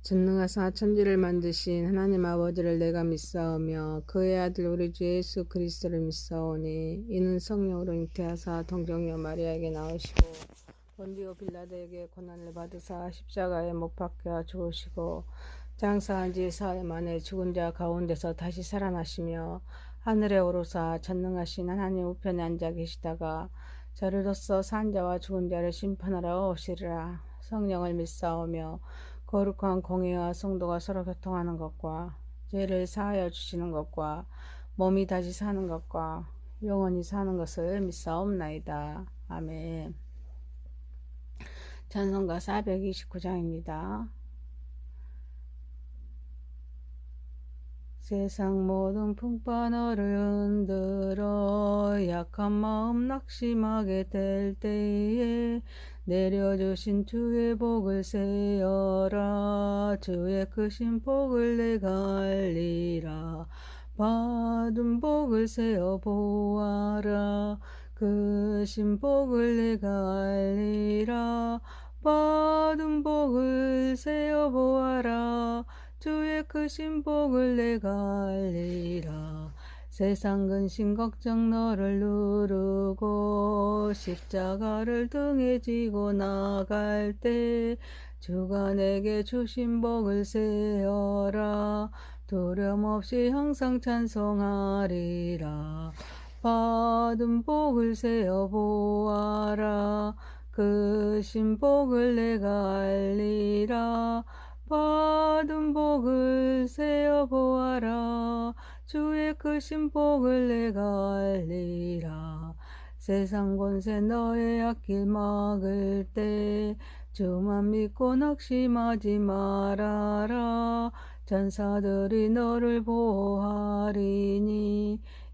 전능하사 천지를 만드신 하나님 아버지를 내가 믿사오며 그의 아들 우리 주 예수 그리스도를 믿사오니 이는 성령으로 잉태하사 동정녀 마리아에게 나오시고 본디오 빌라도에게 고난을 받으사 십자가에 못 박혀 죽으시고 장사한 지 사흘 만에 죽은 자 가운데서 다시 살아나시며 하늘에 오르사 전능하신 하나님 우편에 앉아 계시다가 저리로서 산 자와 죽은 자를 심판하러 오시리라. 성령을 믿사오며 거룩한 공회와 성도가 서로 교통하는 것과 죄를 사하여 주시는 것과 몸이 다시 사는 것과 영원히 사는 것을 믿사옵나이다. 아멘. 찬송가 429장입니다. 세상 모든 풍파너를 흔들어 약한 마음 낙심하게 될 때에 내려주신 주의 복을 세어라. 주의 크신 복을 내가 알리라. 받은 복을 세어 보아라. 크신 복을 내가 알리라. 받은 복을 세어 보아라. 주의 크신 복을 내가 알리라. 세상 근심 걱정 너를 누르고 십자가를 등에 지고 나갈 때 주가 내게 주신 복을 세어라. 두려움 없이 항상 찬송하리라. 받은 복을 세어 보아라. 크신 복을 내가 알리라. 받은 복을 세어 보아라. 주의 크신 복을 내가 알리라. 세상 권세 너의 앞길 막을 때 주만 믿고 낙심하지 말아라. 전사들이 너를 보호하리니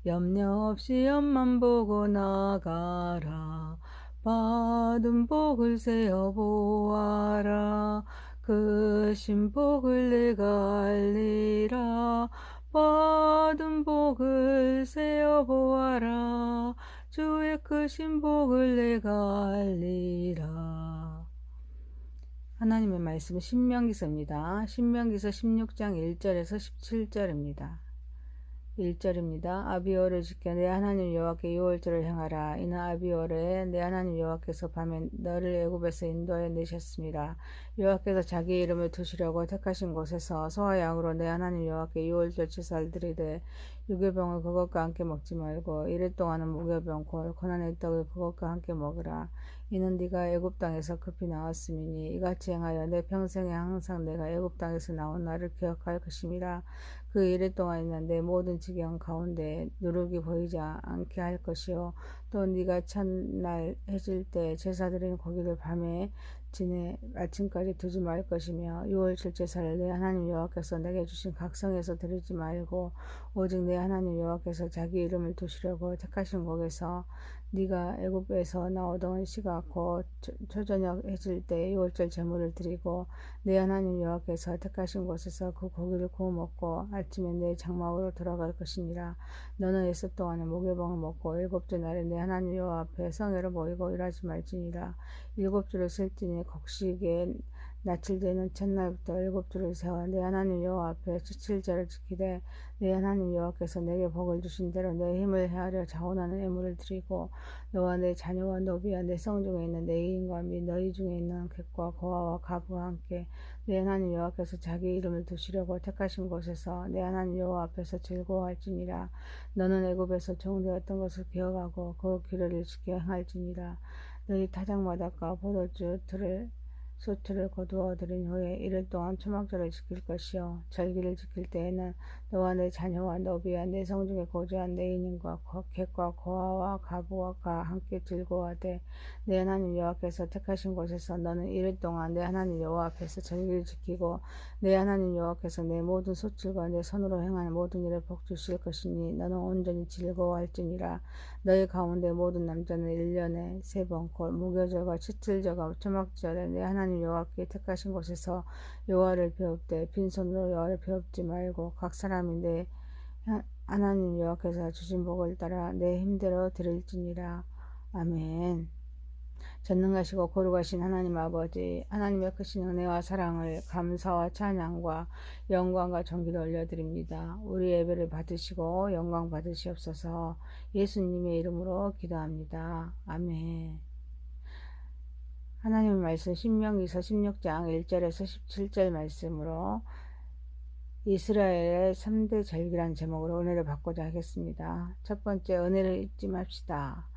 염려 없이 앞만 보고 나가라. 받은 복을 세어 보아라. 크신 복을 내가 알리라. 받은 복을 세어 보아라. 주의 크신 복을 내가 알리라. 하나님의 말씀은 신명기서입니다. 신명기서 16장 1절에서 17절입니다. 1절입니다. 아비오를 지켜 내 하나님 여호와께 유월절을 행하라. 이는 아비오르에 내 하나님 여호와께서 밤에 너를 애굽에서 인도하여 내셨습니다. 여호와께서 자기 이름을 두시려고 택하신 곳에서 소와 양으로 내 하나님 여호와께 유월절 제사를 드리되 유교병을 그것과 함께 먹지 말고 이를 동안은 무교병 곧 고난의 떡을 그것과 함께 먹으라. 이는 네가 애굽 땅에서 급히 나왔음이니 이같이 행하여 내 평생에 항상 내가 애굽 땅에서 나온 나를 기억할 것임이라. 그 일일 동안에는 내 모든 지경 가운데 누룩이 보이지 않게 할 것이요 또 네가 첫날 해질 때 제사드린 고기를 밤에 지내 아침까지 두지 말 것이며 유월절 제사를 내 하나님 여호와께서 내게 주신 각성에서 드리지 말고 오직 내 하나님 여호와께서 자기 이름을 두시려고 택하신 곳에서 네가 애굽에서 나오던 시가 곧 초저녁 해질 때 유월절 제물을 드리고 내 하나님 여호와께서 택하신 곳에서 그 고기를 구워 먹고 아침에 내 장막으로 돌아갈 것이니라. 너는 예습 동안에 무교병을 먹고 일곱째 날에 내 하나님 여호와 앞에 성회를 모이고 일하지 말지니라. 일곱 주를 셀지니 곡식에 나칠되는 첫날부터 일곱 주를 세워 내 하나님 여호와 앞에 주칠절을 지키되 내 하나님 여호와께서 내게 복을 주신 대로 내 힘을 헤아려 자원하는 예물을 드리고 너와 내 자녀와 노비와 내 성중에 있는 내 이인과 및 너희 중에 있는 객과 고아와 가부와 함께 내 하나님 여호와께서 자기 이름을 두시려고 택하신 곳에서 내 하나님 여호와 앞에서 즐거워할지니라. 너는 애굽에서 종되었던 것을 기억하고 그 규례를 지켜 행할지니라. 너희 타작마다과 포도주 틀을 소틀을 거두어 들인 후에 이를 동안 초막절을 지킬 것이요 절기를 지킬 때에는 너와 내 자녀와 너비와 내 성중에 거주한 내 인인과 객과 고아와 가부와 함께 즐거워하되 내 하나님 여호와께서 택하신 곳에서 너는 이를 동안 내 하나님 여호와 앞에서 절기를 지키고 내 하나님 여호와께서 내 모든 소출과 내 손으로 행하는 모든 일을 복 주실 것이니 너는 온전히 즐거워할지니라. 너희 가운데 모든 남자는 1년에 3번 곧 무교절과 칠칠절과 초막절에 내 하나님 여호와께 택하신 곳에서 여호와를 배웁되 빈손으로 여호와를 배웁지 말고 각 사람이 내 하나님 여호와께서 주신 복을 따라 내 힘대로 드릴지니라. 아멘. 전능하시고 거룩하신 하나님 아버지, 하나님의 크신 은혜와 사랑을 감사와 찬양과 영광과 존귀를 올려드립니다. 우리 예배를 받으시고 영광 받으시옵소서. 예수님의 이름으로 기도합니다. 아멘. 하나님의 말씀 신명기서 16장 1절에서 17절 말씀으로 이스라엘의 3대 절기란 제목으로 은혜를 받고자 하겠습니다. 첫 번째, 은혜를 잊지 맙시다.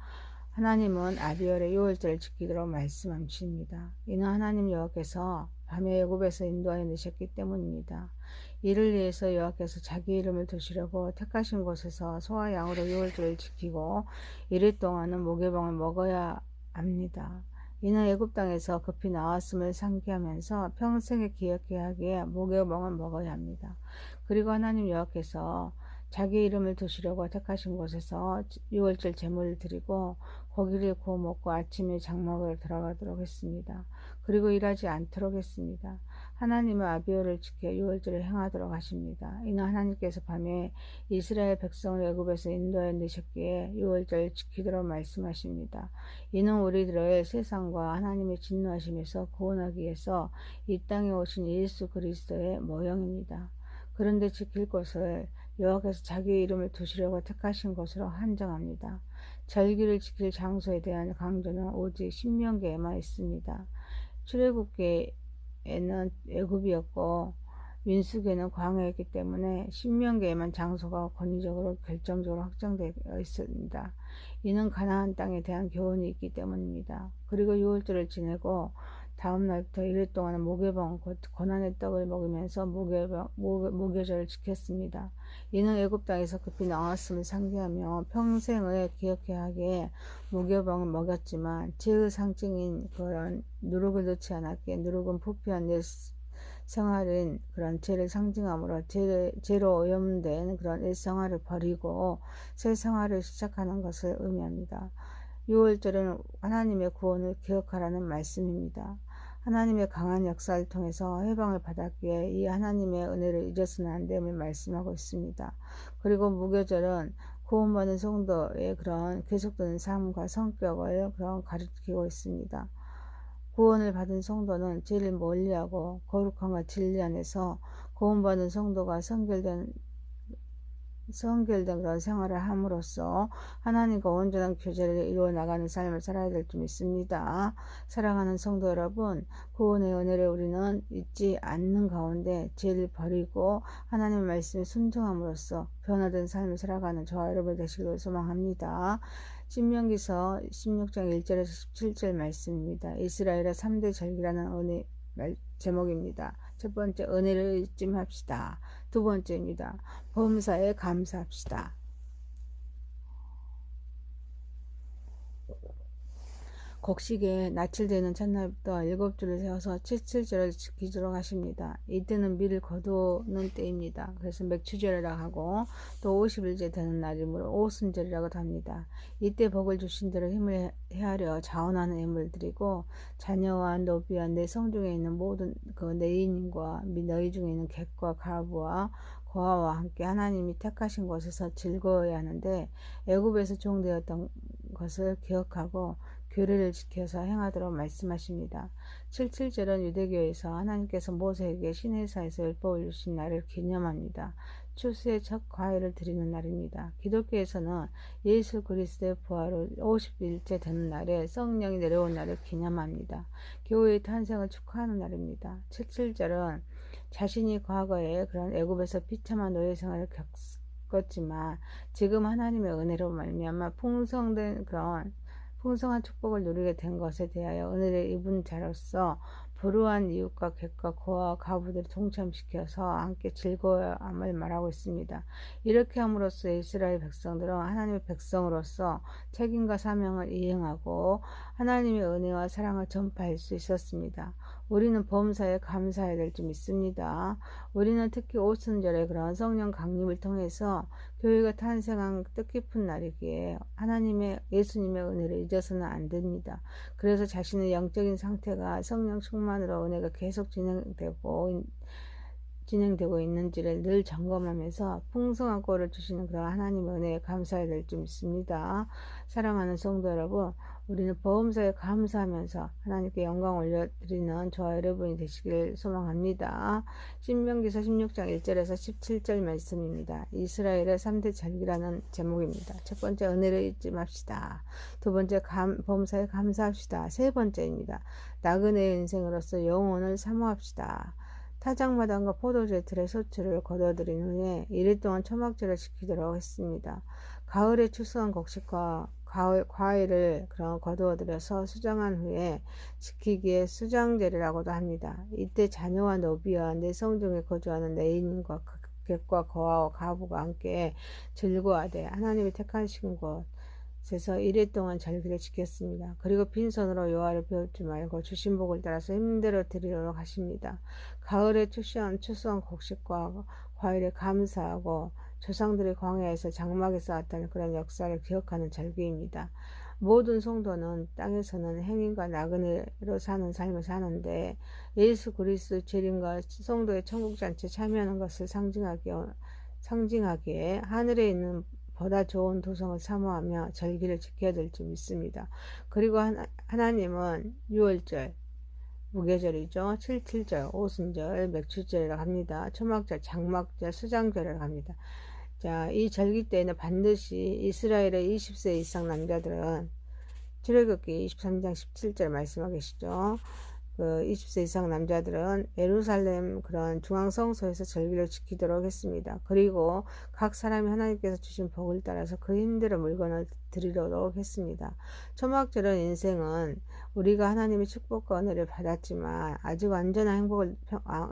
하나님은 아비월의 유월절을 지키도록 말씀하십니다. 이는 하나님 여호와께서 밤에 애굽에서 인도하여 내셨기 때문입니다. 이를 위해서 여호와께서 자기 이름을 두시려고 택하신 곳에서 소와 양으로 유월절을 지키고 이를 동안은 무교병을 먹어야 합니다. 이는 애굽 땅에서 급히 나왔음을 상기하면서 평생에 기억해 하기에 무교병을 먹어야 합니다. 그리고 하나님 여호와께서 자기 이름을 두시려고 택하신 곳에서 유월절 제물을 드리고 고기를 구워 먹고 아침에 장막으로 들어가도록 했습니다. 그리고 일하지 않도록 했습니다. 하나님은 아비월을 지켜 유월절을 행하도록 하십니다. 이는 하나님께서 밤에 이스라엘 백성을 애굽에서 인도하여 내셨기에 유월절을 지키도록 말씀하십니다. 이는 우리들을 세상과 하나님의 진노하심에서 구원하기 위해서 이 땅에 오신 예수 그리스도의 모형입니다. 그런데 지킬 것을 여호와께서 자기 이름을 두시려고 택하신 것으로 한정합니다. 절기를 지킬 장소에 대한 강조는 오직 신명기에만 있습니다. 출애굽기에는 애굽이었고 민수기에는 광야였기 때문에 신명기에만 장소가 권위적으로 결정적으로 확정되어 있습니다. 이는 가나안 땅에 대한 교훈이 있기 때문입니다. 그리고 유월절을 지내고 다음 날부터 1일 동안은 무교병 곧 고난의 떡을 먹으면서 무교절을 지켰습니다. 이는 애굽 땅에서 급히 나왔음을 상기하며 평생을 기억해야 하기에 무교병을 먹였지만 죄의 상징인 그런 누룩을 넣지 않았기에 누룩은 부패한 옛 생활인 그런 죄를 상징하므로 죄로 오염된 그런 옛 생활을 버리고 새 생활을 시작하는 것을 의미합니다. 6월절은 하나님의 구원을 기억하라는 말씀입니다. 하나님의 강한 역사를 통해서 해방을 받았기에 이 하나님의 은혜를 잊어서는 안 됨을 말씀하고 있습니다. 그리고 무교절은 구원받은 성도의 그런 계속되는 삶과 성격을 그런 가리키고 있습니다. 구원을 받은 성도는 죄를 멀리하고 거룩함과 진리 안에서 구원받은 성도가 성결된 그런 생활을 함으로써 하나님과 온전한 교제를 이루어 나가는 삶을 살아야 될 줄 믿습니다. 사랑하는 성도 여러분, 구원의 은혜를 우리는 잊지 않는 가운데 죄를 버리고 하나님의 말씀에 순종함으로써 변화된 삶을 살아가는 저와 여러분 되시기를 소망합니다. 신명기서 16장 1절에서 17절 말씀입니다. 이스라엘의 3대 절기라는 은혜 제목입니다. 첫 번째, 은혜를 잊지 맙시다. 두 번째입니다. 범사에 감사합시다. 곡식에 낯을 첫날부터 7주를 세워서 7절을 지키도록 하십니다. 이때는 밀을 거두는 때입니다. 그래서 맥추절이라고 하고 또 50일째 되는 날이므로 오순절이라고도 합니다. 이때 복을 주신 대로 힘을 헤아려 자원하는 예물을 드리고 자녀와 노비와 내 성중에 있는 모든 그 내인과 너희 중에 있는 객과 가부와 고아와 함께 하나님이 택하신 곳에서 즐거워야 하는데 애굽에서 종되었던 것을 기억하고 규례를 지켜서 행하도록 말씀하십니다. 77절은 유대교에서 하나님께서 모세에게 시내사에서 율법을 주신 날을 기념합니다. 추수의 첫 과일을 드리는 날입니다. 기독교에서는 예수 그리스도의 부활로 50일째 되는 날에 성령이 내려온 날을 기념합니다. 교회의 탄생을 축하하는 날입니다. 77절은 자신이 과거에 그런 애굽에서 비참한 노예 생활을 겪었지만 지금 하나님의 은혜로 말미암아 풍성한 축복을 누리게 된 것에 대하여 은혜를 입은 자로서 불우한 이웃과 객과 고아와 가부들을 동참시켜서 함께 즐거워함을 말하고 있습니다. 이렇게 함으로써 이스라엘 백성들은 하나님의 백성으로서 책임과 사명을 이행하고 하나님의 은혜와 사랑을 전파할 수 있었습니다. 우리는 범사에 감사해야 될 줄 믿습니다. 우리는 특히 오순절의 그런 성령 강림을 통해서 교회가 탄생한 뜻깊은 날이기에 예수님의 은혜를 잊어서는 안 됩니다. 그래서 자신의 영적인 상태가 성령 충만으로 은혜가 계속 진행되고 진행되고 있는지를 늘 점검하면서 풍성한 꼴을 주시는 그런 하나님의 은혜에 감사해야 될 줄 믿습니다. 사랑하는 성도 여러분, 우리는 보험사에 감사하면서 하나님께 영광 올려드리는 저와 여러분이 되시길 소망합니다. 신명기서 16장 1절에서 17절 말씀입니다. 이스라엘의 3대 절기라는 제목입니다. 첫 번째, 은혜를 잊지 맙시다. 두 번째, 보험사에 감사합시다. 세 번째입니다. 나그네의 인생으로서 영혼을 사모합시다. 타작마당과 포도주의 틀의 소출을 거둬들인 후에 이일 동안 초막절을 지키도록 했습니다. 가을에 추수한 곡식과 과일을 거두어들여서 수정한 후에 지키기에 수장제라고도 합니다. 이때 자녀와 노비와 내성 중에 거주하는 내인과 객과 거하와 가부가 함께 즐거워하되 하나님이 택하신 곳에서 이일 동안 절기를 지켰습니다. 그리고 빈손으로 여호와를 배우지 말고 주신 복을 따라서 힘대로 드리도록 하십니다. 가을에 추수한 곡식과 과일에 감사하고 조상들이 광야에서 장막에 쌓았다는 그런 역사를 기억하는 절기입니다. 모든 성도는 땅에서는 행인과 나그네로 사는 삶을 사는데 예수 그리스도 재림과 성도의 천국잔치에 참여하는 것을 상징하기에 하늘에 있는 보다 좋은 도성을 사모하며 절기를 지켜야 될 줄 믿습니다. 그리고 하나님은 6월절, 무교절이죠. 7.7절, 오순절, 맥추절이라고 합니다. 초막절, 장막절, 수장절이라고 합니다. 자, 이 절기 때에는 반드시 이스라엘의 20세 이상 남자들은 출애굽기 23장 17절 말씀하고 계시죠. 그 20세 이상 남자들은 예루살렘 그런 중앙성소에서 절기를 지키도록 했습니다. 그리고 각 사람이 하나님께서 주신 복을 따라서 그 힘대로 물건을 드리도록 했습니다. 초막절은 인생은 우리가 하나님의 축복과 은혜를 받았지만 아직 완전한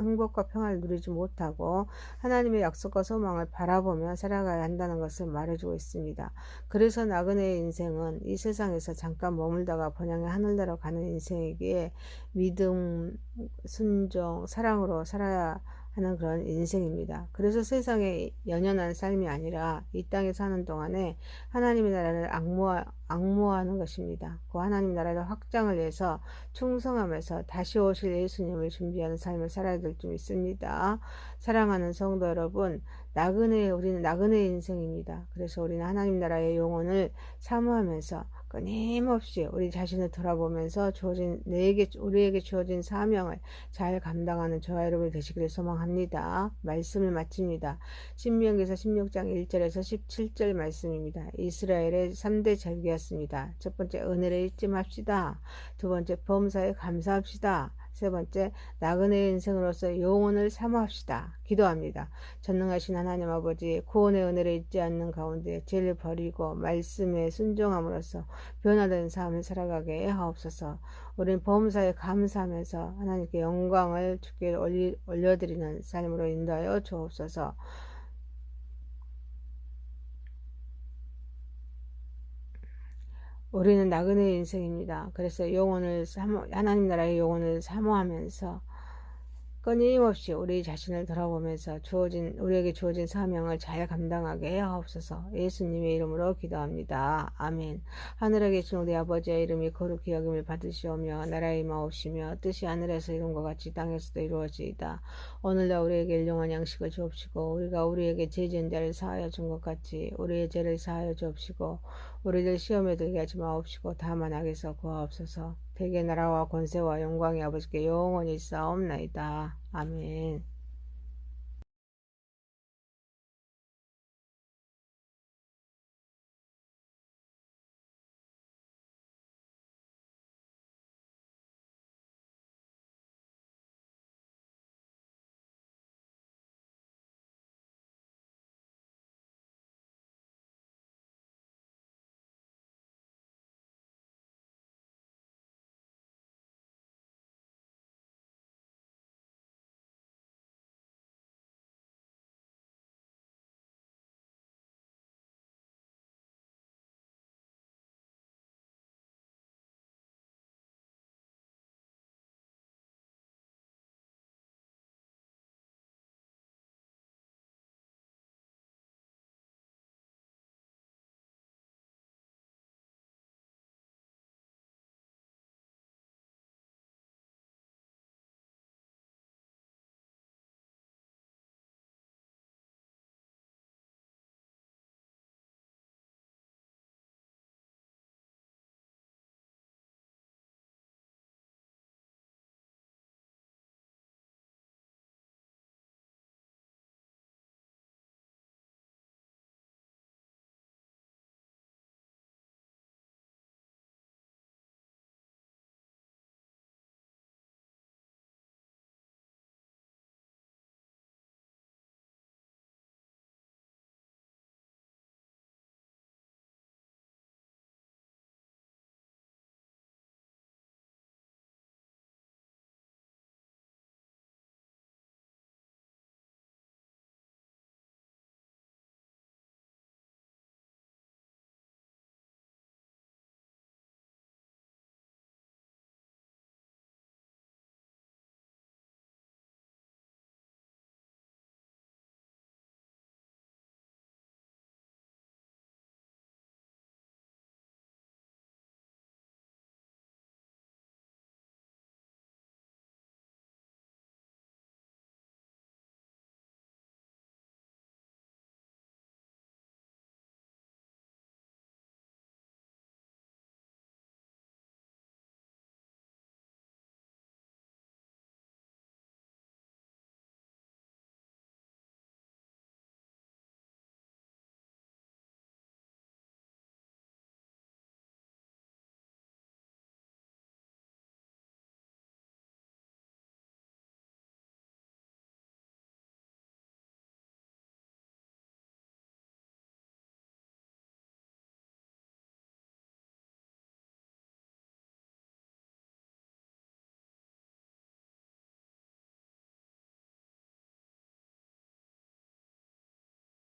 행복과 평화를 누리지 못하고 하나님의 약속과 소망을 바라보며 살아가야 한다는 것을 말해주고 있습니다. 그래서 나그네의 인생은 이 세상에서 잠깐 머물다가 번영의 하늘나라로 가는 인생이기에 믿음, 순종, 사랑으로 살아야 하는 그런 인생입니다. 그래서 세상에 연연한 삶이 아니라 이 땅에 사는 동안에 하나님의 나라를 앙모하는 것입니다. 그 하나님 나라의 확장을 위해서 충성하면서 다시 오실 예수님을 준비하는 삶을 살아야 될 줄 믿습니다. 사랑하는 성도 여러분, 우리는 나그네의 인생입니다. 그래서 우리는 하나님 나라의 영혼을 사모하면서 끊임없이 우리 자신을 돌아보면서 우리에게 주어진 사명을 잘 감당하는 저와 여러분이 되시기를 소망합니다. 말씀을 마칩니다. 신명기서 16장 1절에서 17절 말씀입니다. 이스라엘의 3대 절기였습니다. 첫 번째, 은혜를 잊지 맙시다. 두 번째, 범사에 감사합시다. 세 번째, 나그네의 인생으로서 영혼을 사모합시다. 기도합니다. 전능하신 하나님 아버지, 구원의 은혜를 잊지 않는 가운데 죄를 버리고 말씀에 순종함으로써 변화된 삶을 살아가게 하옵소서. 우리는 범사에 감사하면서 하나님께 영광을 주께 올려드리는 삶으로 인도하여 주옵소서. 우리는 나그네의 인생입니다. 그래서 하나님 나라의 영혼을 사모하면서 끊임없이 우리 자신을 돌아보면서 우리에게 주어진 사명을 잘 감당하게 하옵소서. 예수님의 이름으로 기도합니다. 아멘. 하늘에 계신 우리 아버지의 이름이 거룩히 여김을 받으시오며 나라의 임하옵시며 뜻이 하늘에서 이룬 것 같이 땅에서도 이루어지이다. 오늘날 우리에게 일용할 양식을 주옵시고 우리가 우리에게 죄 지은 자를 사하여 준 것 같이 우리의 죄를 사하여 주옵시고 우리를 시험에 들게 하지 마옵시고 다만 악에서 구하옵소서. 대개 나라와 권세와 영광이 아버지께 영원히 있사옵나이다. 아멘.